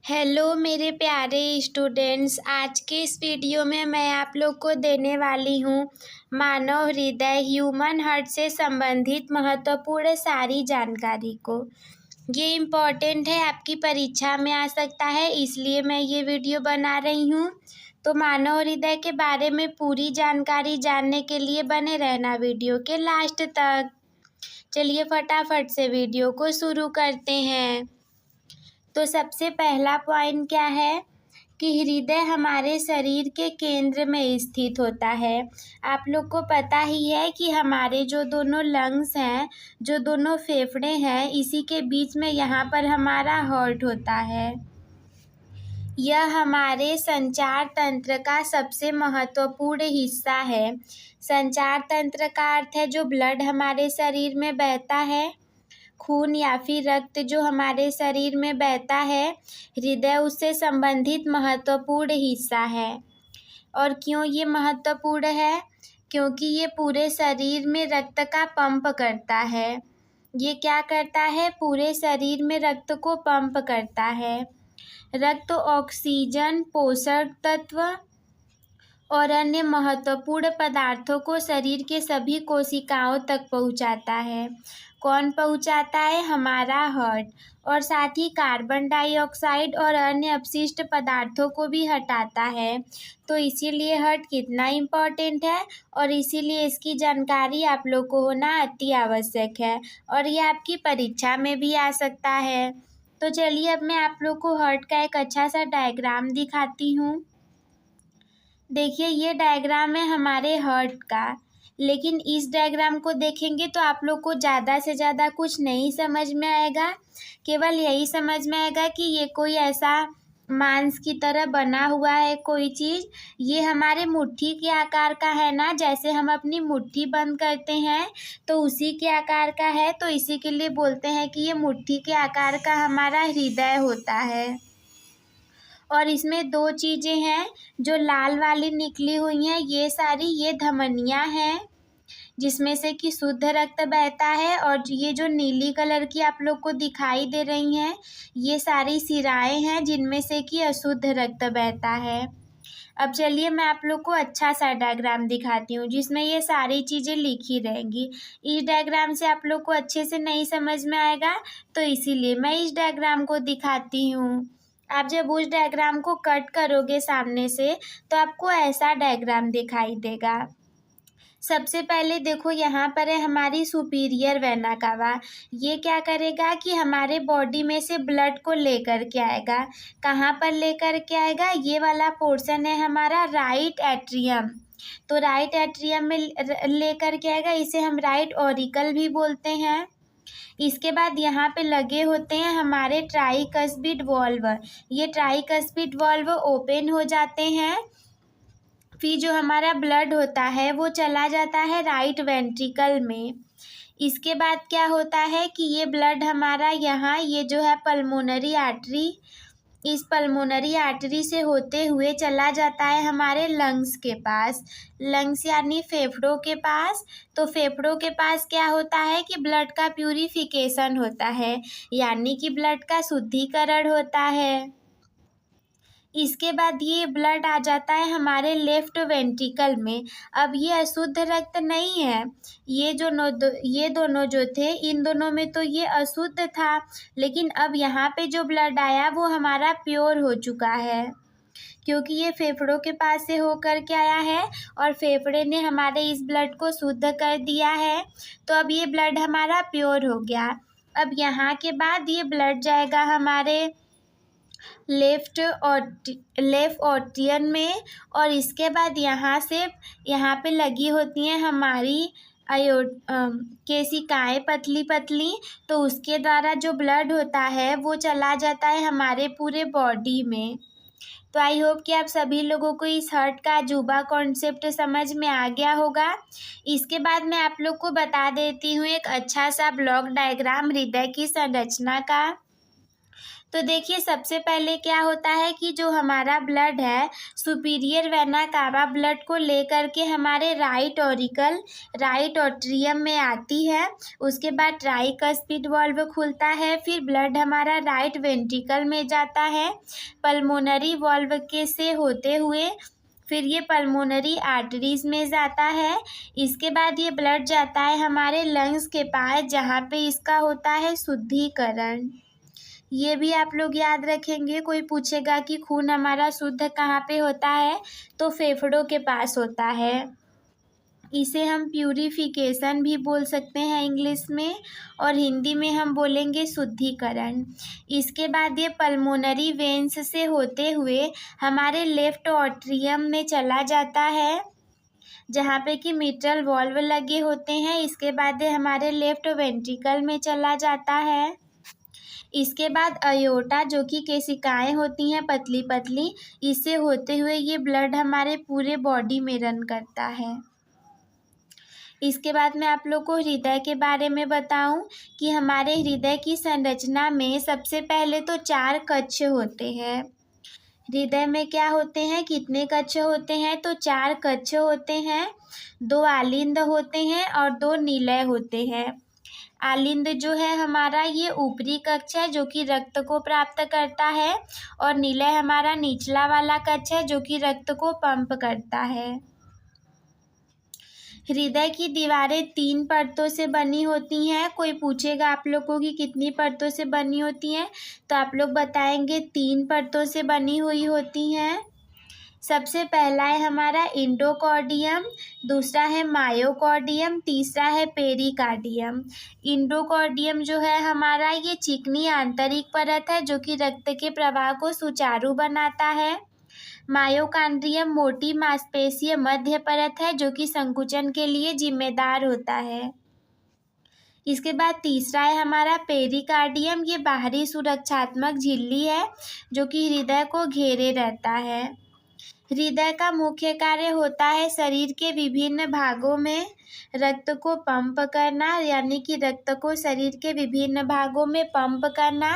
Hello मेरे प्यारे students, आज के इस वीडियो में मैं आप लोग को देने वाली हूँ मानव हृदय ह्यूमन हार्ट से संबंधित महत्वपूर्ण सारी जानकारी को। ये इम्पॉर्टेंट है, आपकी परीक्षा में आ सकता है, इसलिए मैं ये वीडियो बना रही हूँ। तो मानव हृदय के बारे में पूरी जानकारी जानने के लिए बने रहना वीडियो के लास्ट तक। चलिए फटाफट से वीडियो को शुरू करते हैं। तो सबसे पहला पॉइंट क्या है कि हृदय हमारे शरीर के केंद्र में स्थित होता है। आप लोग को पता ही है कि हमारे जो दोनों लंग्स हैं, जो दोनों फेफड़े हैं, इसी के बीच में यहाँ पर हमारा हार्ट होता है। यह हमारे संचार तंत्र का सबसे महत्वपूर्ण हिस्सा है। संचार तंत्र का अर्थ है जो ब्लड हमारे शरीर में बहता है, खून या फिर रक्त जो हमारे शरीर में बहता है। हृदय उससे संबंधित महत्वपूर्ण हिस्सा है। और क्यों ये महत्वपूर्ण है? क्योंकि ये पूरे शरीर में रक्त का पंप करता है। ये क्या करता है? पूरे शरीर में रक्त को पंप करता है। रक्त ऑक्सीजन, पोषक तत्व और अन्य महत्वपूर्ण पदार्थों को शरीर के सभी कोशिकाओं तक पहुंचाता है। कौन पहुंचाता है? हमारा हार्ट। और साथ ही कार्बन डाइऑक्साइड और अन्य अपशिष्ट पदार्थों को भी हटाता है। तो इसीलिए हार्ट कितना इम्पोर्टेंट है और इसीलिए इसकी जानकारी आप लोग को होना अति आवश्यक है और ये आपकी परीक्षा में भी आ सकता है। तो चलिए अब मैं आप लोग को हार्ट का एक अच्छा सा डायग्राम दिखाती हूँ। देखिए ये डायग्राम है हमारे हार्ट का, लेकिन इस डायग्राम को देखेंगे तो आप लोग को ज़्यादा से ज़्यादा कुछ नहीं समझ में आएगा। केवल यही समझ में आएगा कि ये कोई ऐसा मांस की तरह बना हुआ है कोई चीज़। ये हमारे मुट्ठी के आकार का है ना, जैसे हम अपनी मुट्ठी बंद करते हैं तो उसी के आकार का है। तो इसी के लिए बोलते हैं कि ये मुट्ठी के आकार का हमारा हृदय होता है। और इसमें दो चीज़ें हैं जो लाल वाली निकली हुई हैं, ये धमनियाँ हैं जिसमें से कि शुद्ध रक्त बहता है। और ये जो नीली कलर की आप लोग को दिखाई दे रही हैं, ये सारी शिराएँ हैं जिनमें से कि अशुद्ध रक्त बहता है। अब चलिए मैं आप लोग को अच्छा सा डायग्राम दिखाती हूँ जिसमें ये सारी चीज़ें लिखी रहेंगी। इस डायग्राम से आप लोग को अच्छे से नहीं समझ में आएगा, तो इसीलिए मैं इस डायग्राम को दिखाती हूँ। आप जब उस डायग्राम को कट करोगे सामने से तो आपको ऐसा डायग्राम दिखाई देगा। सबसे पहले देखो यहाँ पर है हमारी सुपीरियर वेना कावा। ये क्या करेगा कि हमारे बॉडी में से ब्लड को लेकर के आएगा। कहाँ पर लेकर के आएगा? ये वाला पोर्शन है हमारा राइट एट्रियम। तो राइट एट्रियम में लेकर के आएगा, इसे हम राइट ऑरिकल भी बोलते हैं। इसके बाद यहाँ पे लगे होते हैं हमारे ट्राइकस्पिड वॉल्व। ये ट्राइकस्पिड वॉल्व ओपन हो जाते हैं, फिर जो हमारा ब्लड होता है वो चला जाता है राइट वेंट्रिकल में। इसके बाद क्या होता है कि ये ब्लड हमारा यहाँ, ये जो है पल्मोनरी आर्टरी, इस पल्मोनरी आर्टरी से होते हुए चला जाता है हमारे लंग्स के पास। लंग्स यानी फेफड़ों के पास। तो फेफड़ों के पास क्या होता है कि ब्लड का प्यूरिफिकेशन होता है, यानी कि ब्लड का शुद्धिकरण होता है। इसके बाद ये ब्लड आ जाता है हमारे लेफ्ट वेंट्रिकल में। अब ये अशुद्ध रक्त नहीं है, ये दोनों जो थे, इन दोनों में तो ये अशुद्ध था, लेकिन अब यहाँ पे जो ब्लड आया वो हमारा प्योर हो चुका है, क्योंकि ये फेफड़ों के पास से होकर के आया है और फेफड़े ने हमारे इस ब्लड को शुद्ध कर दिया है। तो अब ये ब्लड हमारा प्योर हो गया। अब यहाँ के बाद ये ब्लड जाएगा हमारे लेफ्ट ऑर्टियन में, और इसके बाद यहाँ पे लगी होती हैं हमारी केशिकाएँ पतली पतली। तो उसके द्वारा जो ब्लड होता है वो चला जाता है हमारे पूरे बॉडी में। तो आई होप कि आप सभी लोगों को इस हार्ट का अजूबा कॉन्सेप्ट समझ में आ गया होगा। इसके बाद मैं आप लोग को बता देती हूँ एक अच्छा सा ब्लॉक डायग्राम हृदय की संरचना का। तो देखिए सबसे पहले क्या होता है कि जो हमारा ब्लड है सुपीरियर वेना कावा ब्लड को लेकर के हमारे राइट ऑट्रियम में आती है। उसके बाद ट्राइकस्पिड वाल्व खुलता है, फिर ब्लड हमारा राइट वेंट्रिकल में जाता है पल्मोनरी वाल्व के से होते हुए, फिर ये पल्मोनरी आर्टरीज में जाता है। इसके बाद ये ब्लड जाता है हमारे लंग्स के पास जहाँ पे इसका होता है शुद्धिकरण। ये भी आप लोग याद रखेंगे, कोई पूछेगा कि खून हमारा शुद्ध कहाँ पे होता है तो फेफड़ों के पास होता है। इसे हम प्यूरिफिकेशन भी बोल सकते हैं इंग्लिश में, और हिंदी में हम बोलेंगे शुद्धिकरण। इसके बाद ये पल्मोनरी वेन्स से होते हुए हमारे लेफ्ट ऑट्रियम में चला जाता है जहाँ पे कि मिट्रल वॉल्व लगे होते हैं। इसके बाद ये हमारे लेफ्ट वेंट्रिकल में चला जाता है। इसके बाद अयोटा जो कि केशिकाएं होती हैं पतली पतली, इससे होते हुए ये ब्लड हमारे पूरे बॉडी में रन करता है। इसके बाद मैं आप लोग को हृदय के बारे में बताऊं कि हमारे हृदय की संरचना में सबसे पहले तो 4 कक्ष होते हैं। हृदय में क्या होते हैं, कितने कक्ष होते हैं, तो 4 कक्ष होते हैं। 2 आलिंद होते हैं और 2 निलय होते हैं। आलिंद जो है हमारा ये ऊपरी कक्ष है जो कि रक्त को प्राप्त करता है, और निलय हमारा निचला वाला कक्ष है जो कि रक्त को पंप करता है। हृदय की दीवारें 3 परतों से बनी होती हैं। कोई पूछेगा आप लोगों की कितनी परतों से बनी होती हैं, तो आप लोग बताएंगे 3 परतों से बनी हुई होती हैं। सबसे पहला है हमारा इंडोकार्डियम, दूसरा है मायोकार्डियम, तीसरा है पेरिकार्डियम। इंडोकार्डियम जो है हमारा ये चिकनी आंतरिक परत है जो कि रक्त के प्रवाह को सुचारू बनाता है। मायोकांड्रियम मोटी मांसपेशीय मध्य परत है जो कि संकुचन के लिए जिम्मेदार होता है। इसके बाद तीसरा है हमारा पेरिकार्डियम, ये बाहरी सुरक्षात्मक झिल्ली है जो कि हृदय को घेरे रहता है। हृदय का मुख्य कार्य होता है शरीर के विभिन्न भागों में रक्त को पंप करना, यानी कि रक्त को शरीर के विभिन्न भागों में पंप करना।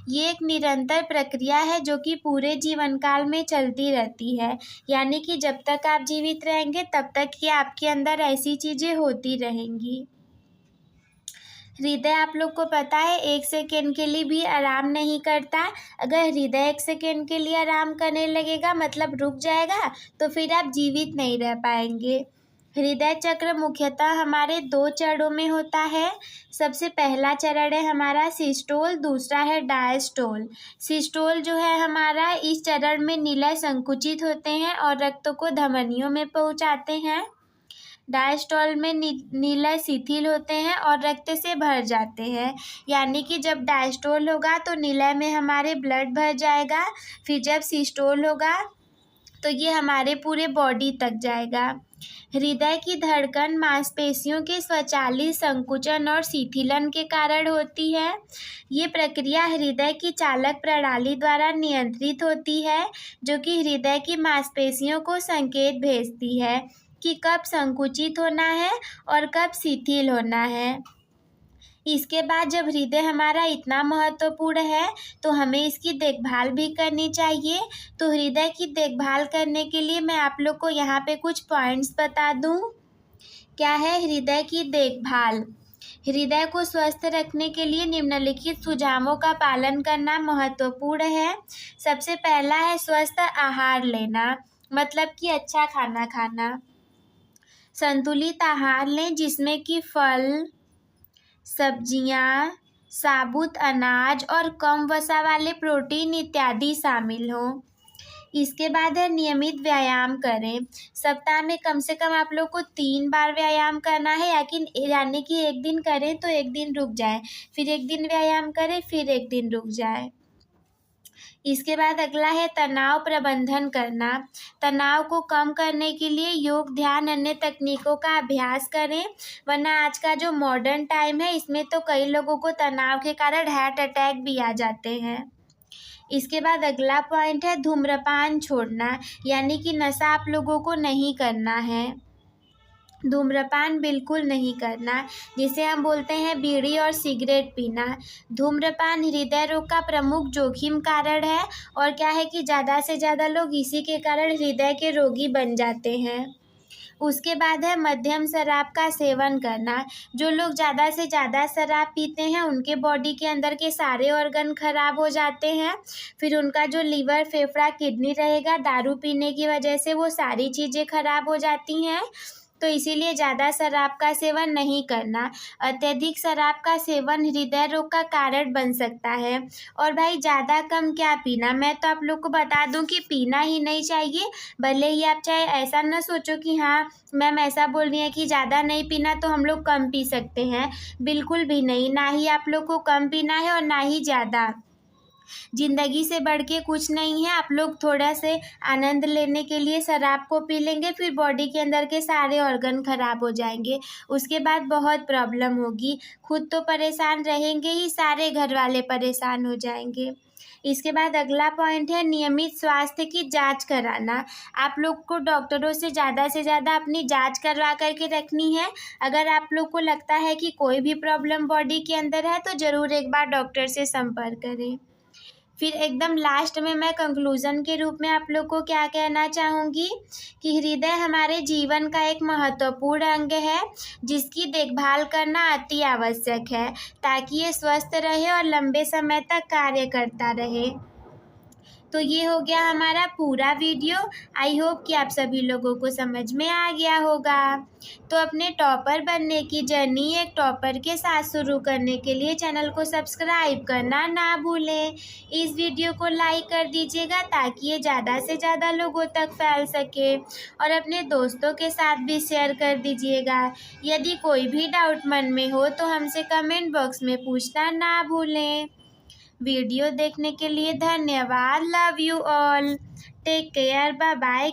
ये एक निरंतर प्रक्रिया है जो कि पूरे जीवन काल में चलती रहती है, यानी कि जब तक आप जीवित रहेंगे तब तक ये आपके अंदर ऐसी चीज़ें होती रहेंगी। हृदय आप लोग को पता है 1 सेकेंड के लिए भी आराम नहीं करता। अगर हृदय 1 सेकेंड के लिए आराम करने लगेगा मतलब रुक जाएगा तो फिर आप जीवित नहीं रह पाएंगे। हृदय चक्र मुख्यतः हमारे 2 चरणों में होता है। सबसे पहला चरण है हमारा सिस्टोल, दूसरा है डायस्टोल। सिस्टोल जो है हमारा, इस चरण में निलय संकुचित होते हैं और रक्त को धमनियों में पहुंचाते हैं। डायस्टोल में निलय शिथिल होते हैं और रक्त से भर जाते हैं, यानी कि जब डायस्टोल होगा तो निलय में हमारे ब्लड भर जाएगा, फिर जब सिस्टोल होगा तो ये हमारे पूरे बॉडी तक जाएगा। हृदय की धड़कन मांसपेशियों के स्वचालित संकुचन और शिथिलन के कारण होती है। ये प्रक्रिया हृदय की चालक प्रणाली द्वारा नियंत्रित होती है जो कि हृदय की मांसपेशियों को संकेत भेजती है कि कब संकुचित होना है और कब शिथिल होना है। इसके बाद जब हृदय हमारा इतना महत्वपूर्ण है तो हमें इसकी देखभाल भी करनी चाहिए। तो हृदय की देखभाल करने के लिए मैं आप लोग को यहाँ पे कुछ पॉइंट्स बता दूँ। क्या है हृदय की देखभाल? हृदय को स्वस्थ रखने के लिए निम्नलिखित सुझावों का पालन करना महत्वपूर्ण है। सबसे पहला है स्वस्थ आहार लेना, मतलब कि अच्छा खाना खाना। संतुलित आहार लें जिसमें कि फल, सब्जियां, साबुत अनाज और कम वसा वाले प्रोटीन इत्यादि शामिल हों। इसके बाद है नियमित व्यायाम करें। सप्ताह में कम से कम आप लोग को 3 बार व्यायाम करना है, यानी कि एक दिन करें तो एक दिन रुक जाए, फिर एक दिन व्यायाम करें, फिर एक दिन रुक जाए। इसके बाद अगला है तनाव प्रबंधन करना। तनाव को कम करने के लिए योग, ध्यान, अन्य तकनीकों का अभ्यास करें, वरना आज का जो मॉडर्न टाइम है इसमें तो कई लोगों को तनाव के कारण हार्ट अटैक भी आ जाते हैं। इसके बाद अगला पॉइंट है धूम्रपान छोड़ना, यानी कि नशा आप लोगों को नहीं करना है। धूम्रपान बिल्कुल नहीं करना, जिसे हम बोलते हैं बीड़ी और सिगरेट पीना। धूम्रपान हृदय रोग का प्रमुख जोखिम कारण है और क्या है कि ज़्यादा से ज़्यादा लोग इसी के कारण हृदय के रोगी बन जाते हैं। उसके बाद है मध्यम शराब का सेवन करना। जो लोग ज़्यादा से ज़्यादा शराब पीते हैं उनके बॉडी के अंदर के सारे ऑर्गन खराब हो जाते हैं। फिर उनका जो लीवर, फेफड़ा, किडनी रहेगा, दारू पीने की वजह से वो सारी चीज़ें खराब हो जाती हैं। तो इसीलिए ज़्यादा शराब का सेवन नहीं करना। अत्यधिक शराब का सेवन हृदय रोग का कारण बन सकता है। और भाई ज़्यादा कम क्या पीना, मैं तो आप लोग को बता दूं कि पीना ही नहीं चाहिए। भले ही आप चाहे ऐसा ना सोचो कि हाँ मैम ऐसा बोल रही है कि ज़्यादा नहीं पीना तो हम लोग कम पी सकते हैं, बिल्कुल भी नहीं। ना ही आप लोग को कम पीना है और ना ही ज़्यादा। ज़िंदगी से बढ़ के कुछ नहीं है। आप लोग थोड़ा से आनंद लेने के लिए शराब को पी लेंगे, फिर बॉडी के अंदर के सारे ऑर्गन खराब हो जाएंगे। उसके बाद बहुत प्रॉब्लम होगी। खुद तो परेशान रहेंगे ही, सारे घर वाले परेशान हो जाएंगे। इसके बाद अगला पॉइंट है नियमित स्वास्थ्य की जांच कराना। आप लोग को डॉक्टरों से ज़्यादा अपनी जांच करवा करके रखनी है। अगर आप लोग को लगता है कि कोई भी प्रॉब्लम बॉडी के अंदर है तो ज़रूर एक बार डॉक्टर से संपर्क करें। फिर एकदम लास्ट में मैं कंक्लूज़न के रूप में आप लोग को क्या कहना चाहूँगी कि हृदय हमारे जीवन का एक महत्वपूर्ण अंग है, जिसकी देखभाल करना अति आवश्यक है ताकि ये स्वस्थ रहे और लंबे समय तक कार्य करता रहे। तो ये हो गया हमारा पूरा वीडियो। आई होप कि आप सभी लोगों को समझ में आ गया होगा। तो अपने टॉपर बनने की जर्नी एक टॉपर के साथ शुरू करने के लिए चैनल को सब्सक्राइब करना ना भूलें। इस वीडियो को लाइक कर दीजिएगा ताकि ये ज़्यादा से ज़्यादा लोगों तक फैल सके और अपने दोस्तों के साथ भी शेयर कर दीजिएगा। यदि कोई भी डाउट मन में हो तो हमसे कमेंट बॉक्स में पूछना ना भूलें। वीडियो देखने के लिए धन्यवाद। Love you all. Take care. Bye bye.